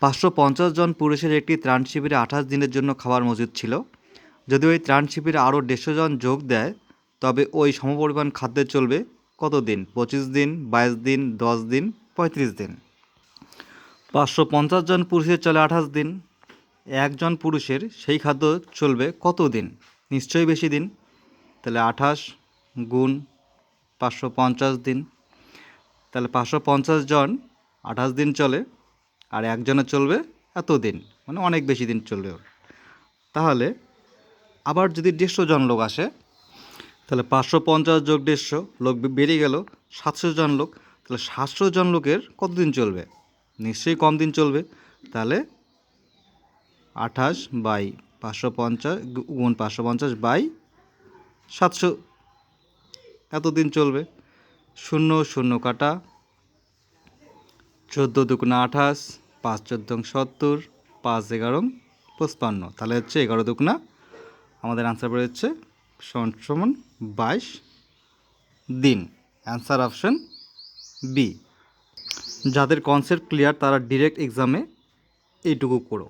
550 জন পুরুষের একটি ত্রাণ শিবিরে 28 দিনের জন্য খাবার মজুদ ছিল। যদি ওই ত্রাণ শিবিরে আরও 150 জন যোগ দেয় তবে ওই সমপরিমাণ খাদ্যে চলবে কত দিন? 25 দিন, 22 দিন, 10 দিন, 35 দিন। 550 জন পুরুষের চলে 28 দিন। একজন পুরুষের সেই খাদ্য চলবে কত দিন? নিশ্চয়ই বেশি দিন। তাহলে 28 গুণ 550 দিন। তাহলে 550 জন 28 দিন চলে, আর একজনের চলবে এত দিন, মানে অনেক বেশি দিন চলবে ওর। তাহলে আবার যদি 150 জন লোক আসে, তাহলে 550 যোগ 150 লোক বেড়ে গেল 700 জন লোক। তাহলে 700 জন লোকের কতদিন চলবে? নিশ্চয়ই কম দিন চলবে। তাহলে 28 বাই 550 গুণ 550 বাই 700 এতদিন চলবে। 0 0 কাটা, 14 দুগুণে 28, 5 14 70, 5 11 55। তাহলে হচ্ছে 11 দুগুণা, আমাদের আনসার বের হচ্ছে সমান 22 দিন। Answer option B. যাদের কনসেপ্ট ক্লিয়ার তারা ডিরেক্ট এক্সামে এইটুকু করো।